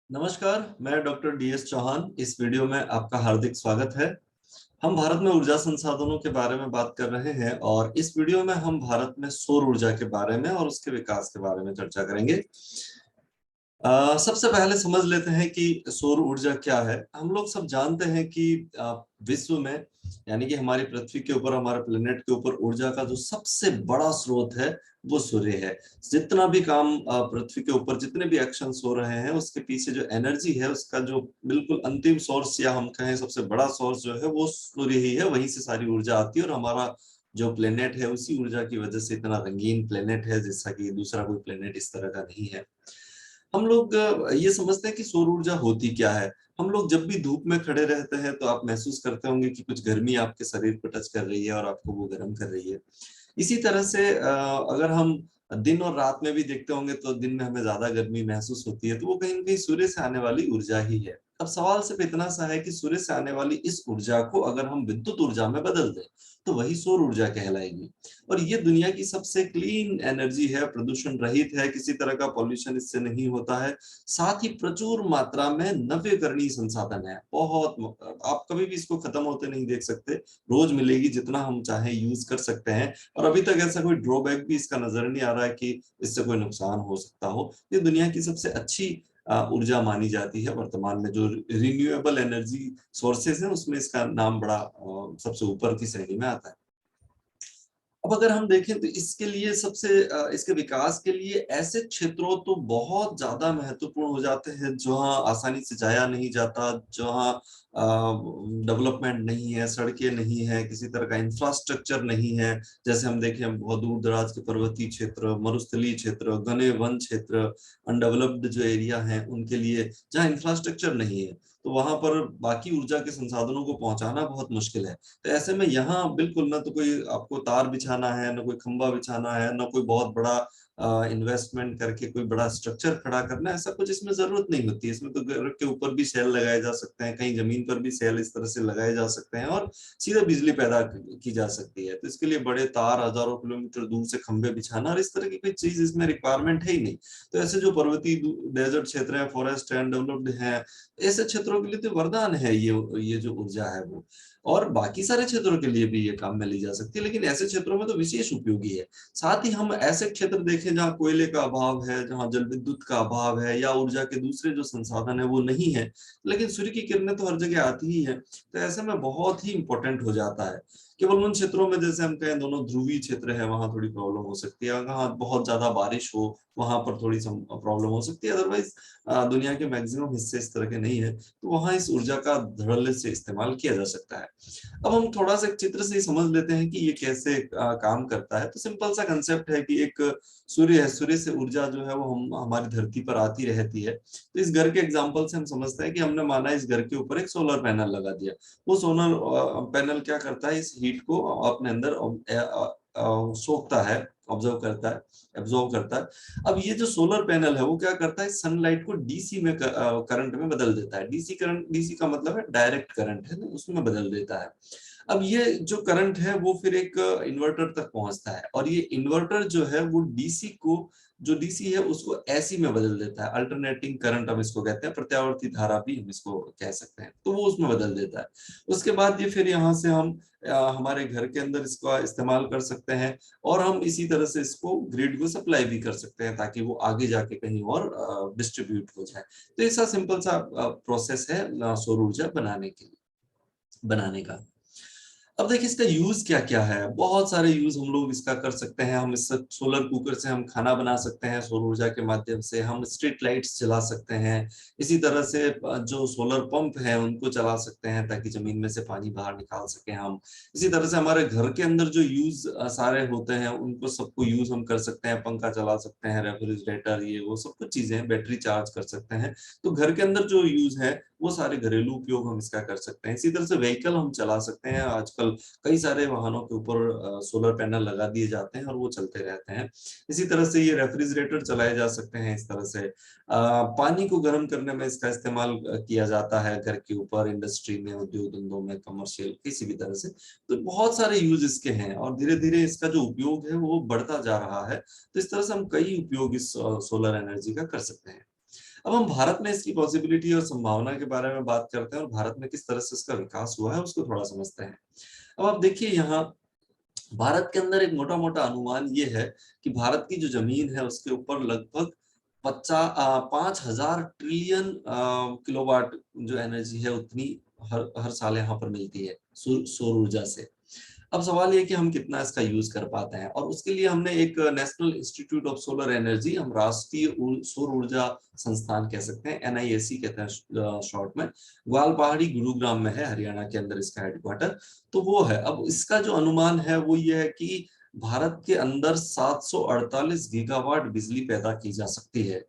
नमस्कार, मैं doctor D S Chauhan. इस वीडियो में आपका हार्दिक स्वागत है। हम भारत में ऊर्जा संसाधनों के बारे में बात कर रहे हैं और इस वीडियो में हम भारत में सौर ऊर्जा के बारे में और उसके विकास के बारे में चर्चा करेंगे। सबसे पहले समझ लेते हैं कि सौर ऊर्जा क्या है। हम लोग सब जानते हैं कि विश्व में यानी कि हमारी पृथ्वी के ऊपर, हमारे प्लेनेट के ऊपर ऊर्जा का जो सबसे बड़ा स्रोत है वो सूर्य है। जितना भी काम पृथ्वी के ऊपर, जितने भी एक्शंस हो रहे हैं, उसके पीछे जो एनर्जी है, उसका जो बिल्कुल अंतिम सोर्स या हम कहें सबसे बड़ा सोर्स जो है वो सूर्य ही है। वहीं से सारी ऊर्जा आती है और हमारा जो प्लेनेट है उसी ऊर्जा की वजह से इतना रंगीन प्लेनेट है, जैसा कि दूसरा कोई प्लेनेट इस तरह का नहीं है। हम लोग ये समझते हैं कि सौर ऊर्जा होती क्या है। हम लोग जब भी धूप में खड़े रहते हैं तो आप महसूस करते होंगे कि कुछ गर्मी आपके शरीर पर टच कर रही है और आपको वो गर्म कर रही है। इसी तरह से अगर हम दिन और रात में भी देखते होंगे तो दिन में हमें ज्यादा गर्मी महसूस होती है, तो वो कहीं ना कहीं सूर्य से आने वाली ऊर्जा ही है। अब सवाल सिर्फ इतना सा है कि सूर्य से आने वाली इस ऊर्जा को अगर हम विद्युत ऊर्जा में बदल दें तो वही सौर ऊर्जा कहलाएगी। और ये दुनिया की सबसे क्लीन एनर्जी है, प्रदूषण रहित है, किसी तरह का पॉल्यूशन इससे नहीं होता है। साथ ही प्रचुर मात्रा में नवीकरणीय संसाधन है। बहुत, आप कभी भी इसको खत्म होते नहीं देख सकते। रोज मिलेगी, जितना हम चाहे यूज कर सकते हैं। और अभी तक ऐसा कोई ड्रॉबैक भी इसका नजर नहीं आ रहा है कि इससे कोई नुकसान हो सकता हो। ये दुनिया की सबसे अच्छी ऊर्जा मानी जाती है वर्तमान में। जो रिन्यूएबल एनर्जी सोर्सेज है उसमें इसका नाम बड़ा सबसे ऊपर की श्रेणी में आता है। अब अगर हम देखें तो इसके लिए इसके विकास के लिए ऐसे क्षेत्रों तो बहुत ज्यादा महत्वपूर्ण हो जाते हैं जहाँ आसानी से जाया नहीं जाता, जहाँ डेवलपमेंट नहीं है, सड़कें नहीं है, किसी तरह का इंफ्रास्ट्रक्चर नहीं है। जैसे हम देखें बहुत दूर दराज के पर्वतीय क्षेत्र, मरुस्थलीय क्षेत्र, घने वन क्षेत्र, अनडेवलप्ड जो एरिया है उनके लिए जहाँ इंफ्रास्ट्रक्चर नहीं है, तो वहां पर बाकी ऊर्जा के संसाधनों को पहुंचाना बहुत मुश्किल है। तो ऐसे में यहाँ बिल्कुल ना तो कोई आपको तार बिछाना है, ना कोई खंभा बिछाना है, ना कोई बहुत बड़ा इन्वेस्टमेंट करके कोई बड़ा स्ट्रक्चर खड़ा करना है, ऐसा कुछ इसमें जरूरत नहीं होती है। इसमें तो घर के ऊपर भी सेल लगाए जा सकते हैं, कहीं जमीन पर भी सेल इस तरह से लगाए जा सकते हैं और सीधे बिजली पैदा की जा सकती है। तो इसके लिए बड़े तार हजारों किलोमीटर दूर से खंभे बिछाना और इस तरह की कोई चीज इसमें रिक्वायरमेंट है ही नहीं। तो ऐसे जो पर्वतीय डेजर्ट क्षेत्र है, फॉरेस्ट है, अनडेवलप्ड है, ऐसे क्षेत्रों के लिए तो वरदान है ये जो ऊर्जा है वो। और बाकी सारे क्षेत्रों के लिए भी ये काम में ली जा सकती है, लेकिन ऐसे क्षेत्रों में तो विशेष उपयोगी है। साथ ही हम ऐसे क्षेत्र देखें जहाँ कोयले का अभाव है, जहाँ जल विद्युत का अभाव है या ऊर्जा के दूसरे जो संसाधन है वो नहीं है, लेकिन सूर्य की किरणें तो हर जगह आती ही है। तो ऐसे में बहुत ही इंपॉर्टेंट हो जाता है। केवल उन क्षेत्रों में, जैसे हम कहें दोनों ध्रुवीय क्षेत्र है, वहां थोड़ी प्रॉब्लम हो सकती है, वहां बहुत ज्यादा बारिश हो वहां पर थोड़ी प्रॉब्लम हो सकती है। अदरवाइज दुनिया के मैक्सिमम हिस्से इस तरह के नहीं है, तो वहां इस ऊर्जा का धड़ल्ले से इस्तेमाल किया जा सकता है। अब हम थोड़ा सा चित्र से ही समझ लेते हैं कि ये कैसे काम करता है। तो सिंपल सा कंसेप्ट है कि एक सूर्य है, सूर्य से ऊर्जा जो है वो हम हमारी धरती पर आती रहती है। तो इस घर के एग्जांपल से हम समझते हैं कि हमने माना इस घर के ऊपर एक सोलर पैनल लगा दिया। वो सोलर पैनल क्या करता है, इस हीट को अपने अंदर सोखता है, ऑब्जर्व करता है, एब्जॉर्व करता है। अब ये जो सोलर पैनल है वो क्या करता है, सनलाइट को डीसी में करंट में बदल देता है। डीसी करंट, डीसी का मतलब है डायरेक्ट करंट है ना, उसमें बदल देता है। अब ये जो करंट है वो फिर एक इन्वर्टर तक पहुंचता है और ये इन्वर्टर जो है वो डीसी को, जो डीसी है उसको एसी में बदल देता है। अल्टरनेटिंग करंट हम इसको कहते हैं, प्रत्यावर्ती धारा भी हम इसको कह सकते हैं। तो वो उसमें बदल देता है। उसके बाद ये फिर यहाँ से हम हमारे घर के अंदर इसका इस्तेमाल कर सकते हैं और हम इसी तरह से इसको ग्रिड को सप्लाई भी कर सकते हैं ताकि वो आगे जाके कहीं और डिस्ट्रीब्यूट हो जाए। तो ऐसा सिंपल सा प्रोसेस है सौर ऊर्जा बनाने का। अब देखिए इसका यूज क्या क्या है। बहुत सारे यूज हम लोग इसका कर सकते हैं। हम इस सोलर कुकर से हम खाना बना सकते हैं, सौर ऊर्जा के माध्यम से हम स्ट्रीट लाइट्स चला सकते हैं। इसी तरह से जो सोलर पंप है उनको चला सकते हैं ताकि जमीन में से पानी बाहर निकाल सके हम। इसी तरह से हमारे घर के अंदर जो यूज सारे होते हैं उनको सबको यूज हम कर सकते हैं। पंखा चला सकते हैं, रेफ्रिजरेटर, ये वो सब कुछ चीजें, बैटरी चार्ज कर सकते हैं। तो घर के अंदर जो यूज है वो सारे घरेलू उपयोग हम इसका कर सकते हैं। इसी तरह से व्हीकल हम चला सकते हैं। आजकल कई सारे वाहनों के ऊपर सोलर पैनल लगा दिए जाते हैं और वो चलते रहते हैं। इसी तरह से ये रेफ्रिजरेटर चलाए जा सकते हैं। इस तरह से पानी को गर्म करने में इसका इस्तेमाल किया जाता है, घर के ऊपर, इंडस्ट्री में, उद्योग धंधों में, कमर्शियल, किसी भी तरह से। तो बहुत सारे यूज इसके हैं और धीरे धीरे इसका जो उपयोग है वो बढ़ता जा रहा है। तो इस तरह से हम कई उपयोग इस सोलर एनर्जी का कर सकते हैं। अब हम भारत में इसकी पॉसिबिलिटी और संभावना के बारे में बात करते हैं और भारत में किस तरह से इसका विकास हुआ है उसको थोड़ा समझते हैं। अब आप देखिए यहाँ भारत के अंदर एक मोटा मोटा अनुमान ये है कि भारत की जो जमीन है उसके ऊपर लगभग 5,000 ट्रिलियन किलोवाट जो एनर्जी है उतनी हर हर साल यहाँ पर मिलती है सौर ऊर्जा से। अब सवाल ये कि हम कितना इसका यूज कर पाते हैं, और उसके लिए हमने एक national institute of solar energy, हम राष्ट्रीय सौर ऊर्जा संस्थान कह सकते हैं, NIAC कहते हैं शॉर्ट में, ग्वालपहाड़ी गुरुग्राम में है, हरियाणा के अंदर इसका हेडक्वार्टर। तो वो है, अब इसका जो अनुमान है वो ये है कि भारत के अंदर 748 गीगावाट बिजली पैदा की जा सकती है।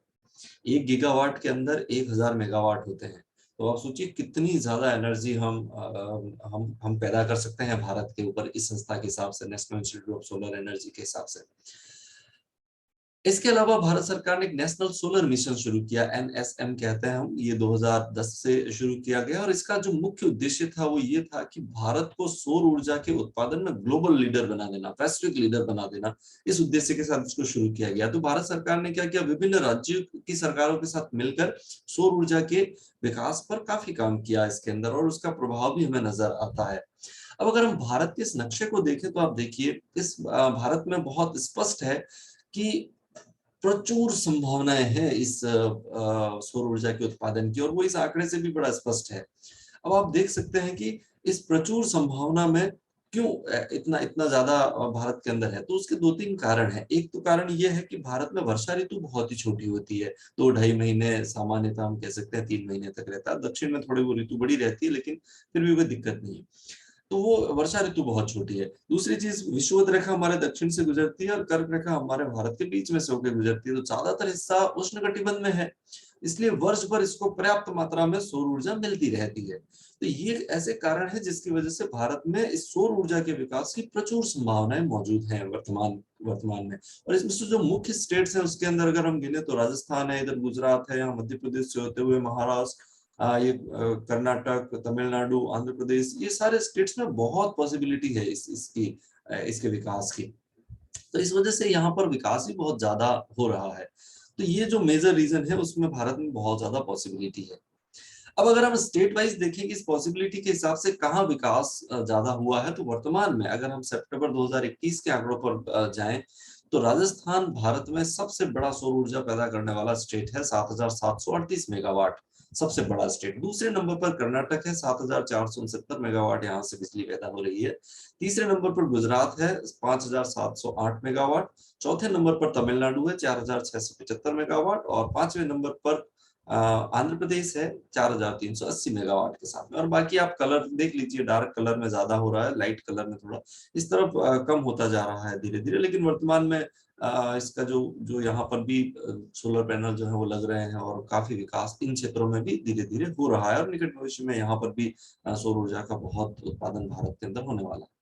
1 गीगावाट के अंदर 1000 मेगावाट होते हैं। तो आप सोचिए कितनी ज्यादा एनर्जी हम पैदा कर सकते हैं भारत के ऊपर, इस संस्था के हिसाब से, national institute of solar energy के हिसाब से। इसके अलावा भारत सरकार ने एक नेशनल सोलर मिशन शुरू किया, NSM कहते हैं हम, ये 2010 से शुरू किया गया, और इसका जो मुख्य उद्देश्य था वो ये था कि भारत को सौर ऊर्जा के उत्पादन में ग्लोबल लीडर बना देना, वैश्विक लीडर बना देना। इस उद्देश्य के साथ इसको शुरू किया गया। तो भारत सरकार ने क्या किया, विभिन्न राज्यों की सरकारों के साथ मिलकर सौर ऊर्जा के विकास पर काफी काम किया इसके अंदर, और उसका प्रभाव भी हमें नजर आता है। अब अगर हम भारत के इस नक्शे को देखें तो आप देखिए इस भारत में बहुत स्पष्ट है कि प्रचुर संभावनाएं हैं इस सौर ऊर्जा के उत्पादन की, और वो इस आंकड़े से भी बड़ा स्पष्ट है। अब आप देख सकते हैं कि इस प्रचुर संभावना में क्यों इतना इतना ज्यादा भारत के अंदर है, तो उसके 2-3 कारण हैं। एक तो कारण ये है कि भारत में वर्षा ऋतु बहुत ही छोटी होती है, 2-2.5 महीने सामान्यतः हम कह सकते हैं 3 महीने तक रहता है। दक्षिण में थोड़ी वो ऋतु बड़ी रहती है, लेकिन फिर भी कोई दिक्कत नहीं है। तो वो वर्षा ऋतु बहुत छोटी है। दूसरी चीज, विषुवत रेखा हमारे दक्षिण से गुजरती है और कर्क रेखा हमारे भारत के बीच में से होकर गुजरती है, तो ज्यादातर हिस्सा उष्णकटिबंध में है, इसलिए वर्ष भर इसको पर्याप्त मात्रा में सौर ऊर्जा मिलती रहती है। तो ये ऐसे कारण है जिसकी वजह से भारत में इस सौर ऊर्जा के विकास की प्रचुर संभावनाएं मौजूद हैं वर्तमान में। और इसमें से जो मुख्य स्टेट्स हैं उसके अंदर अगर हम गिने तो राजस्थान है, इधर गुजरात है, यहाँ मध्य प्रदेश से होते हुए महाराष्ट्र, ये कर्नाटक, तमिलनाडु, आंध्र प्रदेश, ये सारे स्टेट्स में बहुत पॉसिबिलिटी है इसके विकास की। तो इस वजह से यहाँ पर विकास भी बहुत ज्यादा हो रहा है। तो ये जो मेजर रीजन है उसमें भारत में बहुत ज्यादा पॉसिबिलिटी है। अब अगर हम स्टेट वाइज देखें कि इस पॉसिबिलिटी के हिसाब से कहाँ विकास ज्यादा हुआ है, तो वर्तमान में अगर हम सितंबर 2021 के आंकड़ों पर जाएं तो राजस्थान भारत में सबसे बड़ा सौर ऊर्जा पैदा करने वाला स्टेट है, 7,738 मेगावाट, सबसे बड़ा स्टेट। दूसरे नंबर पर कर्नाटक है, 7,469 मेगावाट यहाँ से बिजली पैदा हो रही है। तीसरे नंबर पर गुजरात है, 5,708 मेगावाट। चौथे नंबर पर तमिलनाडु है, 4,675 मेगावाट। और पांचवें नंबर पर आंध्र प्रदेश है, 4,380 मेगावाट के साथ में। और बाकी आप कलर देख लीजिए, डार्क कलर में ज्यादा हो रहा है, लाइट कलर में थोड़ा इस तरफ कम होता जा रहा है धीरे धीरे। लेकिन वर्तमान में इसका जो जो यहाँ पर भी सोलर पैनल जो है वो लग रहे हैं, और काफी विकास इन क्षेत्रों में भी धीरे धीरे हो रहा है, और निकट भविष्य में यहाँ पर भी सौर ऊर्जा का बहुत उत्पादन भारत के अंदर होने वाला है।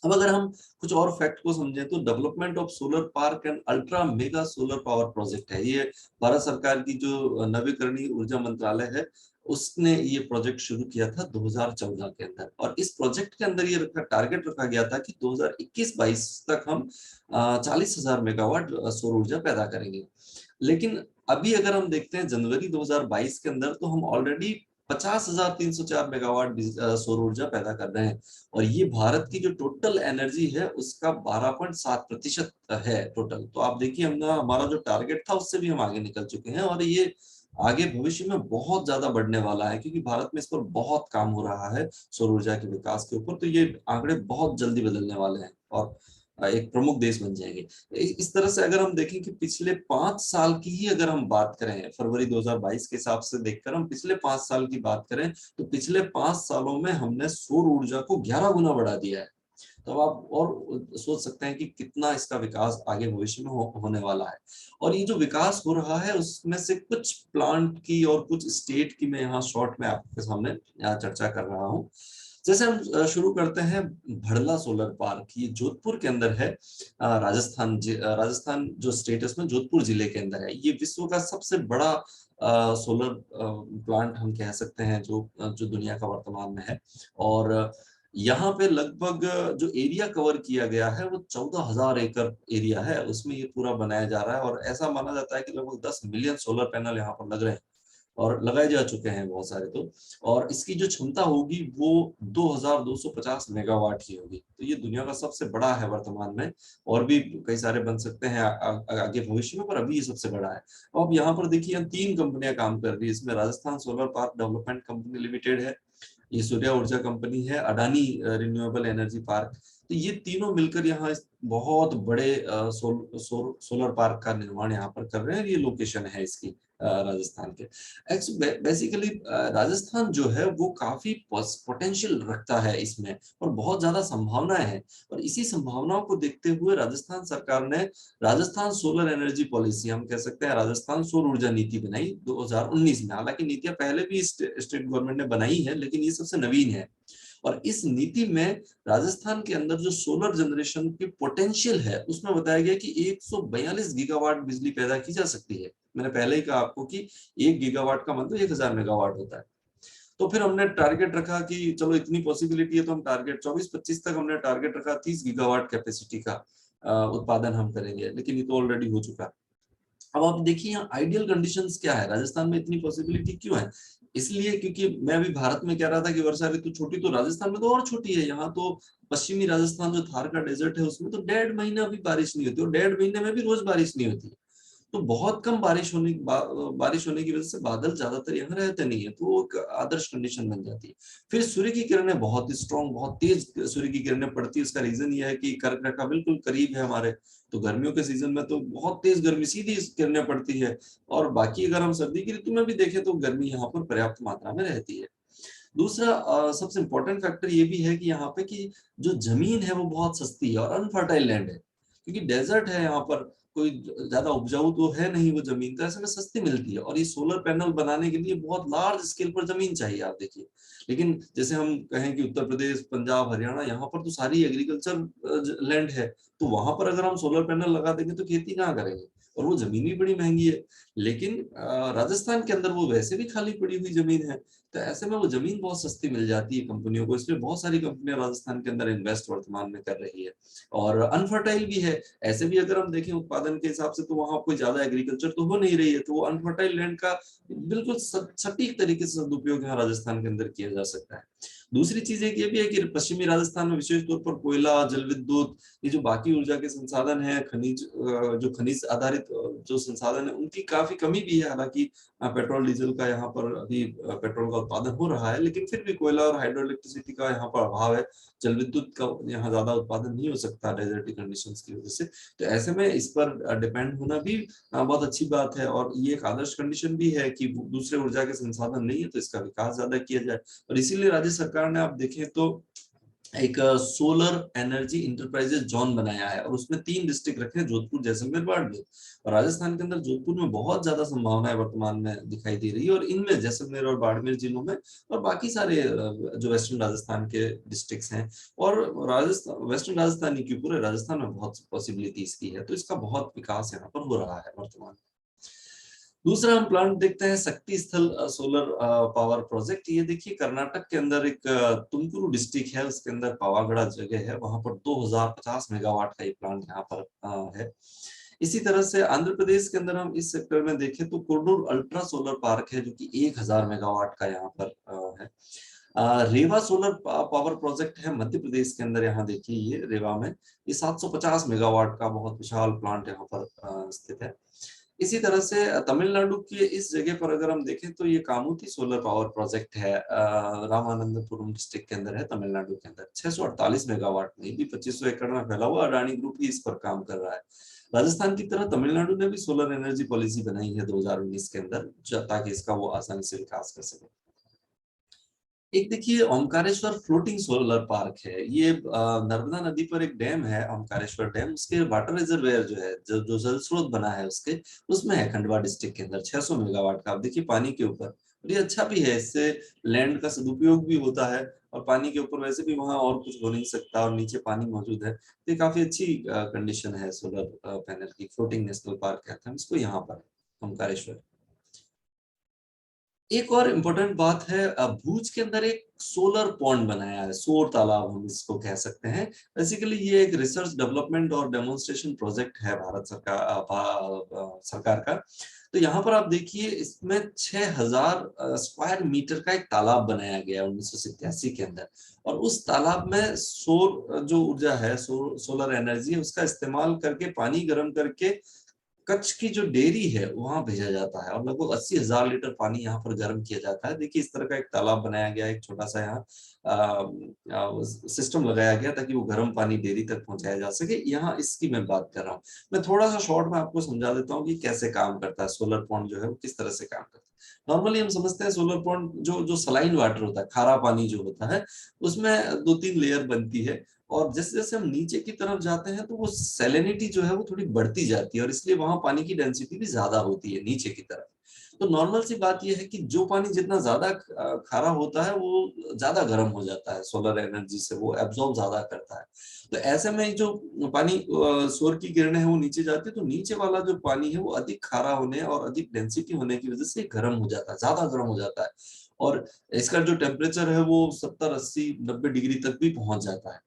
अब अगर हम कुछ और फैक्ट को समझें तो development of solar park and ultra mega solar power project है, ये भारत सरकार की जो नवीकरणीय ऊर्जा मंत्रालय है उसने ये प्रोजेक्ट शुरू किया था 2014 के अंदर। और इस प्रोजेक्ट के अंदर ये टारगेट रखा गया था कि 2021-22 तक हम 40,000 मेगावाट सौर ऊर्जा पैदा करेंगे। लेकिन अभी अगर हम देखते हैं जनवरी 2022 के अंदर, तो हम ऑलरेडी 50,304 मेगावाट सौर ऊर्जा पैदा कर रहे हैं। और ये भारत की जो टोटल एनर्जी है उसका 12.7% है टोटल। तो आप देखिए हमारा जो टारगेट था उससे भी हम आगे निकल चुके हैं, और ये आगे भविष्य में बहुत ज्यादा बढ़ने वाला है, क्योंकि भारत में इस पर बहुत काम हो रहा है सौर ऊर्जा के विकास के ऊपर। तो ये आंकड़े बहुत जल्दी बदलने वाले हैं और एक प्रमुख देश बन जाएंगे। इस तरह से अगर हम देखें कि पिछले 5 साल की ही अगर हम बात करें, फरवरी 2022 के हिसाब से देखकर हम पिछले 5 साल की बात करें, तो पिछले 5 सालों में हमने सौर ऊर्जा को 11 गुना बढ़ा दिया है। तो आप और सोच सकते हैं कि कितना इसका विकास आगे भविष्य में होने वाला है। और ये जो विकास हो रहा है उसमें से कुछ प्लांट की और कुछ स्टेट की मैं यहाँ शॉर्ट में आपके सामने चर्चा कर रहा हूँ। जैसे हम शुरू करते हैं भड़ला सोलर पार्क, ये जोधपुर के अंदर है, राजस्थान जो स्टेट है उसमें जोधपुर जिले के अंदर है। ये विश्व का सबसे बड़ा सोलर प्लांट हम कह सकते हैं जो जो दुनिया का वर्तमान में है। और यहाँ पे लगभग जो एरिया कवर किया गया है वो 14,000 एकड़ एरिया है, उसमें ये पूरा बनाया जा रहा है। और ऐसा माना जाता है कि लगभग 10 मिलियन सोलर पैनल यहाँ पर लग रहे हैं और लगाए जा चुके हैं बहुत सारे तो। और इसकी जो क्षमता होगी वो 2250 मेगावाट की होगी। तो ये दुनिया का सबसे बड़ा है वर्तमान में, और भी कई सारे बन सकते हैं आगे भविष्य में, पर अभी ये सबसे बड़ा है। अब यहाँ पर देखिए 3 कंपनियां काम कर रही है इसमें। Rajasthan solar park development company limited है, ये सूर्या ऊर्जा कंपनी है, अडानी रिन्यूएबल एनर्जी पार्क। तो ये तीनों मिलकर यहाँ इस बहुत बड़े सोलर पार्क का निर्माण यहाँ पर कर रहे हैं। ये लोकेशन है इसकी राजस्थान के। बेसिकली राजस्थान जो है वो काफी पोटेंशियल रखता है इसमें, और बहुत ज्यादा संभावनाएं हैं। और इसी संभावनाओं को देखते हुए राजस्थान सरकार ने राजस्थान सोलर एनर्जी पॉलिसी, हम कह सकते हैं राजस्थान सौर ऊर्जा नीति, बनाई 2019 में। हालांकि नीतियां पहले भी स्टेट गवर्नमेंट ने बनाई है, लेकिन ये सबसे नवीन है। और इस नीति में राजस्थान के अंदर जो सोलर जनरेशन की पोटेंशियल है उसमें बताया गया कि 142 गीगावाट बिजली पैदा की जा सकती है। मैंने पहले ही कहा आपको कि 1 गीगावाट का मतलब 1000 मेगावाट होता है। तो फिर हमने टारगेट रखा कि चलो इतनी पॉसिबिलिटी है तो हम टारगेट 24-25 तक हमने टारगेट रखा 30 गीगावाट कैपेसिटी का उत्पादन हम करेंगे, लेकिन ये तो ऑलरेडी हो चुका। अब आप देखिए यहाँ आइडियल कंडीशंस क्या है, राजस्थान में इतनी पॉसिबिलिटी क्यों है? इसलिए क्योंकि मैं अभी भारत में कह रहा था कि वर्षा ऋतु छोटी, तो राजस्थान में तो और छोटी है। यहाँ तो पश्चिमी राजस्थान जो थार का डेजर्ट है उसमें तो 1.5 महीना भी बारिश नहीं होती, और 1.5 महीने में भी रोज बारिश नहीं होती। तो बहुत कम बारिश होने की वजह से बादल ज्यादातर यहाँ रहते नहीं है, तो वो एक आदर्श कंडीशन बन जाती है। फिर सूर्य की किरणें बहुत स्ट्रॉन्ग, बहुत तेज सूर्य की किरणें पड़ती है। उसका रीजन ये है कि कर्क रेखा बिल्कुल करीब है हमारे, तो गर्मियों के सीजन में तो बहुत तेज गर्मी सीधी किरणें पड़ती है। और बाकी अगर हम सर्दी की ऋतु में भी देखें तो गर्मी यहाँ पर पर्याप्त मात्रा में रहती है। दूसरा सबसे इंपॉर्टेंट फैक्टर ये भी है कि यहाँ पे की जो जमीन है वो बहुत सस्ती है और अनफर्टाइल लैंड है, क्योंकि डेजर्ट है यहाँ पर, कोई ज्यादा उपजाऊ तो है नहीं वो जमीन, तो ऐसे में सस्ती मिलती है। और ये सोलर पैनल बनाने के लिए बहुत लार्ज स्केल पर जमीन चाहिए, आप देखिए। लेकिन जैसे हम कहें कि उत्तर प्रदेश, पंजाब, हरियाणा, यहाँ पर तो सारी एग्रीकल्चर लैंड है, तो वहां पर अगर हम सोलर पैनल लगा देंगे तो खेती कहाँ करेंगे, और वो जमीन भी बड़ी महंगी है। लेकिन राजस्थान के अंदर वो वैसे भी खाली पड़ी हुई जमीन है, तो ऐसे में वो जमीन बहुत सस्ती मिल जाती है कंपनियों को। इसलिए बहुत सारी कंपनियां राजस्थान के अंदर इन्वेस्ट वर्तमान में कर रही है। और अनफर्टाइल भी है, ऐसे भी अगर हम देखें उत्पादन के हिसाब से तो वहां कोई ज्यादा एग्रीकल्चर तो हो नहीं रही है, तो वो अनफर्टाइल लैंड का बिल्कुल सटीक तरीके से सदुपयोग यहाँ राजस्थान के अंदर किया जा सकता है। दूसरी चीज एक ये भी है कि पश्चिमी राजस्थान में विशेष तौर पर कोयला, जल विद्युत, ये जो बाकी ऊर्जा के संसाधन है, खनिज, जो खनिज आधारित जो संसाधन है उनकी काफी कमी भी है। हालांकि पेट्रोल डीजल का यहाँ पर अभी पेट्रोल का उत्पादन हो रहा है, लेकिन फिर भी कोयला और हाइड्रो इलेक्ट्रिसिटी का यहाँ पर अभाव है। जल विद्युत का यहाँ ज्यादा उत्पादन नहीं हो सकता डेजर्टिक कंडीशंस की वजह से। तो ऐसे में इस पर डिपेंड होना भी बहुत अच्छी बात है, और ये एक आदर्श कंडीशन भी है कि दूसरे ऊर्जा के संसाधन नहीं है तो इसका विकास ज्यादा किया जाए। और इसीलिए राज्य सरकार ने आप देखें तो एक सोलर एनर्जी इंटरप्राइजेज जोन बनाया है, और उसमें 3 डिस्ट्रिक्ट रखे हैं, जोधपुर, जैसलमेर, बाड़मेर। और राजस्थान के अंदर जोधपुर में बहुत ज्यादा संभावनाएं वर्तमान में दिखाई दे रही है, और इनमें जैसलमेर और बाड़मेर जिलों में और बाकी सारे जो वेस्टर्न राजस्थान के डिस्ट्रिक्ट्स हैं, और राजस्थान, वेस्टर्न राजस्थान ही क्यों, पूरे राजस्थान में बहुत पॉसिबिलिटी इसकी है। तो इसका बहुत विकास यहाँ पर हो रहा है वर्तमान में। दूसरा हम प्लांट देखते हैं शक्ति स्थल सोलर पावर प्रोजेक्ट। ये देखिए कर्नाटक के अंदर एक तुमकुरू डिस्ट्रिक्ट है, उसके अंदर पावागढ़ जगह है, वहां पर 2050 मेगावाट का ये प्लांट यहाँ पर है। इसी तरह से आंध्र प्रदेश के अंदर हम इस सेक्टर में देखें तो कोडूर अल्ट्रा सोलर पार्क है, जो कि 1000 मेगावाट का यहाँ पर है। रेवा सोलर पावर प्रोजेक्ट है मध्य प्रदेश के अंदर, यहाँ देखिए ये रेवा में, ये 750 मेगावाट का बहुत विशाल प्लांट यहाँ पर स्थित है। इसी तरह से तमिलनाडु के इस जगह पर अगर हम देखें तो ये कामुती सोलर पावर प्रोजेक्ट है, रामानंदपुरम डिस्ट्रिक्ट के अंदर है, तमिलनाडु के अंदर 648 मेगावाट में, भी 2500 एकड़ में फैला हुआ। अडानी ग्रुप ही इस पर काम कर रहा है। राजस्थान की तरह तमिलनाडु ने भी सोलर एनर्जी पॉलिसी बनाई है 2019 के अंदर, ताकि इसका वो आसानी से विकास कर सके। एक देखिए ओमकारेश्वर फ्लोटिंग सोलर पार्क है, ये नर्मदा नदी पर एक डैम है, ओमकारेश्वर डैम, उसके वाटर रिजर्वेयर जो है, जो जल स्रोत बना है उसके, उसमें है खंडवा डिस्ट्रिक्ट के अंदर, 600 मेगावाट का। आप देखिए पानी के ऊपर, और ये अच्छा भी है, इससे लैंड का सदुपयोग भी होता है। और पानी के ऊपर वैसे भी वहां और कुछ हो नहीं सकता, और नीचे पानी मौजूद है, तो ये काफी अच्छी कंडीशन है सोलर पैनल की। फ्लोटिंग नेशनल पार्क कहते हैं इसको यहाँ पर, ओमकारेश्वर। एक और इम्पोर्टेंट बात है, भुज के अंदर एक सोलर पॉन्ड बनाया है, सौर तालाब हम इसको कह सकते हैं। बेसिकली ये एक रिसर्च डेवलपमेंट और डेमोन्स्ट्रेशन प्रोजेक्ट है भारत सरकार सरकार का। तो यहाँ पर आप देखिए, इसमें 6000 स्क्वायर मीटर का एक तालाब बनाया गया है 1987 के अंदर। और उस तालाब में सौर जो ऊर्जा है, सोलर एनर्जी है, उसका इस्तेमाल करके पानी गर्म करके कच्छ की जो डेयरी है वहां भेजा जाता है, और लगभग 80,000 लीटर पानी यहाँ पर गर्म किया जाता है। देखिए, इस तरह का एक तालाब बनाया गया है, एक छोटा सा यहाँ सिस्टम लगाया गया ताकि वो गर्म पानी डेयरी तक पहुंचाया जा सके। यहाँ इसकी मैं बात कर रहा हूँ। मैं थोड़ा सा शॉर्ट में आपको समझा देता हूँ कि कैसे काम करता है सोलर पॉन्ड जो है, वो किस तरह से काम करता है। नॉर्मली हम समझते हैं सोलर पॉन्ड जो जो सलाइन वाटर होता है, खारा पानी जो होता है, उसमें 2-3 लेयर बनती है। और जैसे जैसे हम नीचे की तरफ जाते हैं तो वो सैलिनिटी जो है वो थोड़ी बढ़ती जाती है, और इसलिए वहां पानी की डेंसिटी भी ज्यादा होती है नीचे की तरफ। तो नॉर्मल सी बात यह है कि जो पानी जितना ज्यादा खारा होता है वो ज्यादा गर्म हो जाता है, सोलर एनर्जी से वो एब्जॉर्ब ज्यादा करता है। तो ऐसे में जो पानी सौर की किरणें हैं वो नीचे जाती है, तो नीचे वाला जो पानी है वो अधिक खारा होने और अधिक डेंसिटी होने की वजह से गर्म हो जाता है, ज्यादा गर्म हो जाता है। और इसका जो टेम्परेचर है वो 70, 80, 90 डिग्री तक भी पहुंच जाता है।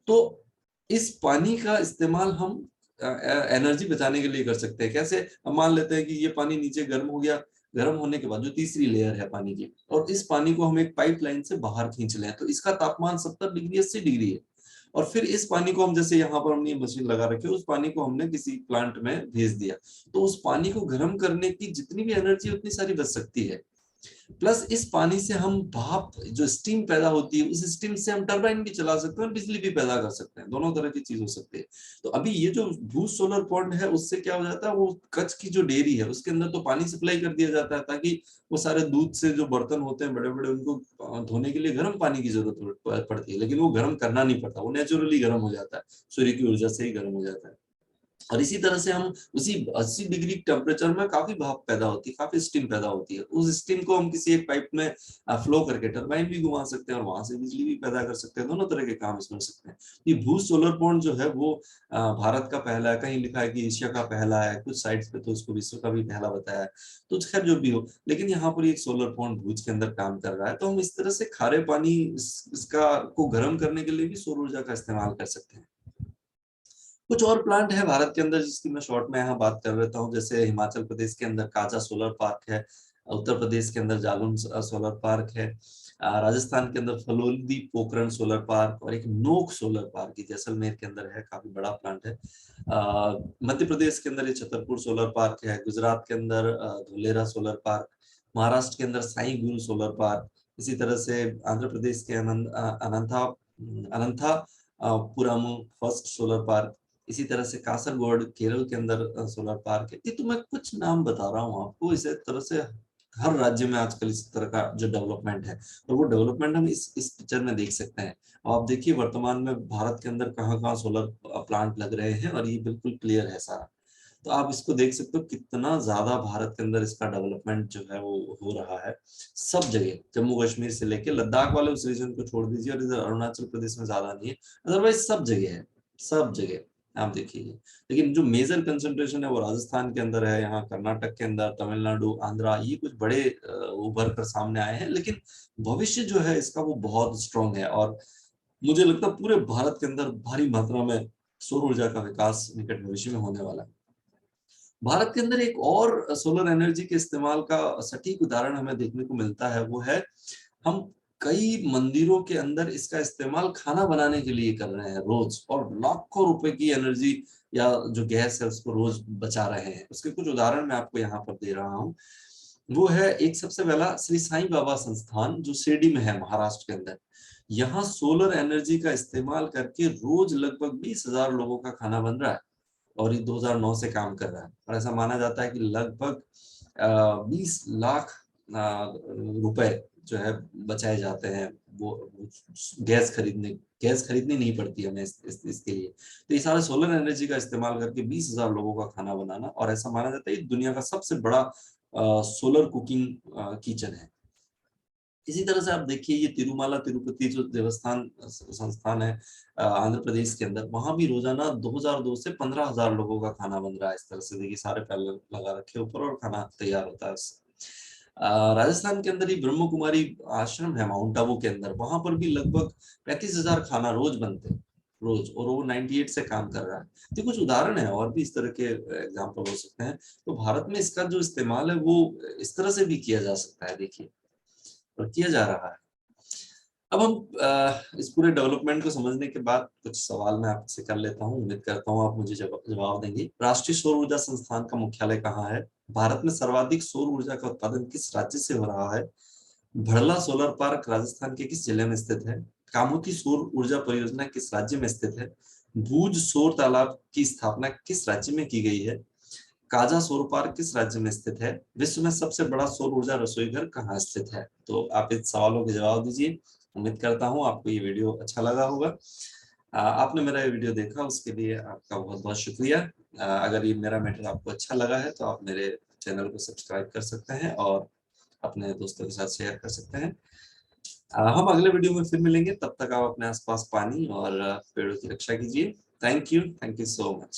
तो इस पानी का इस्तेमाल हम एनर्जी बचाने के लिए कर सकते हैं। कैसे? हम मान लेते हैं कि ये पानी नीचे गर्म हो गया, गर्म होने के बाद जो तीसरी लेयर है पानी की, और इस पानी को हम एक पाइपलाइन से बाहर खींच लें, तो इसका तापमान 70 डिग्री 80 डिग्री है। और फिर इस पानी को हम, जैसे यहाँ पर हमने मशीन लगा रखी है, उस पानी को हमने किसी प्लांट में भेज दिया, तो उस पानी को गर्म करने की जितनी भी एनर्जी उतनी सारी बच सकती है। प्लस इस पानी से हम भाप, जो स्टीम पैदा होती है, उस स्टीम से हम टरबाइन भी चला सकते हैं और बिजली भी पैदा कर सकते हैं, दोनों तरह की चीज हो सकती है। तो अभी ये जो भूज सोलर पॉइंट है, उससे क्या हो जाता है, वो कच्छ की जो डेयरी है उसके अंदर तो पानी सप्लाई कर दिया जाता है, ताकि वो सारे दूध से जो बर्तन होते हैं बड़े बड़े, उनको धोने के लिए गर्म पानी की जरूरत पड़ती है, लेकिन वो गर्म करना नहीं पड़ता, वो नेचुरली गर्म हो जाता है, सूर्य की ऊर्जा से ही गर्म हो जाता है। और इसी तरह से हम उसी 80 डिग्री टेम्परेचर में काफी भाप पैदा होती है, काफी स्टीम पैदा होती है। उस स्टीम को हम किसी एक पाइप में फ्लो करके टरबाइन भी घुमा सकते हैं और वहां से बिजली भी पैदा कर सकते हैं, दोनों तरह के काम इसमें हो सकते हैं। ये भू सोलर पॉइंट जो है वो भारत का पहला है, कहीं लिखा है कि एशिया का पहला है, कुछ साइट्स पे तो उसको विश्व का भी पहला बताया है। तो खैर जो भी हो, लेकिन यहाँ पर एक सोलर पॉइंट भुज के अंदर काम कर रहा है। तो हम इस तरह से खारे पानी इसका को गर्म करने के लिए भी सौर ऊर्जा का इस्तेमाल कर सकते हैं। कुछ और प्लांट है भारत के अंदर जिसकी मैं शॉर्ट में यहाँ बात कर लेता हूँ। जैसे हिमाचल प्रदेश के अंदर काजा सोलर पार्क है, उत्तर प्रदेश के अंदर जालून सोलर पार्क है, राजस्थान के अंदर फलोदी पोखरण सोलर पार्क, और एक नोक सोलर पार्क ही जैसलमेर के अंदर है, काफी बड़ा प्लांट है। मध्य प्रदेश के अंदर ये छतरपुर सोलर पार्क है, गुजरात के अंदर धुलेरा सोलर पार्क, महाराष्ट्र के अंदर साई गुरु सोलर पार्क, इसी तरह से आंध्र प्रदेश के अनंता अनंता पुरम फर्स्ट सोलर पार्क, इसी तरह से कासरगोड केरल के अंदर सोलर पार्क है। ये तो मैं कुछ नाम बता रहा हूँ आपको, इसी तरह से हर राज्य में आजकल इस तरह का जो डेवलपमेंट है, और वो डेवलपमेंट हम इस पिक्चर में देख सकते हैं। और आप देखिए वर्तमान में भारत के अंदर कहाँ कहाँ सोलर प्लांट लग रहे हैं, और ये बिल्कुल क्लियर है सारा। तो आप इसको देख सकते हो कितना ज्यादा भारत के अंदर इसका डेवलपमेंट जो है वो हो रहा है सब जगह, जम्मू कश्मीर से लेके लद्दाख वाले उस रीजन को छोड़ दीजिए, और इधर अरुणाचल प्रदेश में ज्यादा नहीं है, अदरवाइज सब जगह है, सब जगह आप देखिए। लेकिन जो मेजर कंसंट्रेशन है वो राजस्थान के अंदर है, यहाँ कर्नाटक के अंदर, तमिलनाडु, आंध्रा, ये कुछ बड़े उभर कर सामने आए हैं। लेकिन भविष्य जो है इसका वो बहुत स्ट्रांग है, और मुझे लगता है पूरे भारत के अंदर भारी मात्रा में सौर ऊर्जा का विकास निकट भविष्य में होने वाला है। भारत के अंदर एक और सोलर एनर्जी के इस्तेमाल का सटीक उदाहरण हमें देखने को मिलता है, वो है हम कई मंदिरों के अंदर इसका इस्तेमाल खाना बनाने के लिए कर रहे हैं रोज, और लाखों रुपए की एनर्जी या जो गैस है उसको रोज बचा रहे हैं। उसके कुछ उदाहरण मैं आपको यहाँ पर दे रहा हूँ। वो है, एक सबसे पहला श्री साईं बाबा संस्थान जो शिरडी में है महाराष्ट्र के अंदर। यहाँ सोलर एनर्जी का इस्तेमाल करके रोज लगभग 20,000 लोगों का खाना बन रहा है, और ये 2009 से काम कर रहा है। और ऐसा माना जाता है कि लगभग 20 लाख रुपए जो है बचाए जाते हैं, वो गैस खरीदनी नहीं पड़ती हमें इसके लिए। तो ये सारे सोलर एनर्जी का इस्तेमाल करके 20,000 लोगों का खाना बनाना, और ऐसा माना जाता है ये दुनिया का सबसे बड़ा सोलर कुकिंग किचन है। इसी तरह से आप देखिए, ये तिरुमाला तिरुपति जो देवस्थान संस्थान है आंध्र प्रदेश के अंदर, वहां भी रोजाना 2002 से 15,000 लोगों का खाना बन रहा है। इस तरह से देखिए, सारे पैनल लगा रखे ऊपर और खाना तैयार होता है उससे। राजस्थान के अंदर ही ब्रह्म कुमारी आश्रम है माउंट आबू के अंदर, वहां पर भी लगभग 35,000 खाना रोज बनते हैं, रोज, और वो 98 से काम कर रहा है। तो कुछ उदाहरण है, और भी इस तरह के एग्जाम्पल हो सकते हैं। तो भारत में इसका जो इस्तेमाल है वो इस तरह से भी किया जा सकता है, देखिए, और किया जा रहा है। अब हम इस पूरे डेवलपमेंट को समझने के बाद कुछ सवाल मैं आपसे कर लेता हूँ, उम्मीद करता हूँ आप मुझे जवाब देंगे। राष्ट्रीय सौर ऊर्जा संस्थान का मुख्यालय कहाँ है? भारत में सर्वाधिक सौर ऊर्जा का उत्पादन किस राज्य से हो रहा है? भड़ला सोलर पार्क राजस्थान के किस जिले में स्थित है? कामोती सौर ऊर्जा परियोजना किस राज्य में स्थित है? भूज सौर तालाब की स्थापना किस राज्य में की गई है? काजा सौर पार्क किस राज्य में स्थित है? विश्व में सबसे बड़ा सौर ऊर्जा रसोई घर कहाँ स्थित है? तो आप इन सवालों के जवाब दीजिए। उम्मीद करता हूँ आपको ये वीडियो अच्छा लगा होगा। आपने मेरा ये वीडियो देखा उसके लिए आपका बहुत बहुत शुक्रिया। अगर ये मेरा मैटर आपको अच्छा लगा है तो आप मेरे चैनल को सब्सक्राइब कर सकते हैं और अपने दोस्तों के साथ शेयर कर सकते हैं। हम अगले वीडियो में फिर मिलेंगे, तब तक आप अपने आसपास पानी और पेड़ों की रक्षा कीजिए। Thank you so much.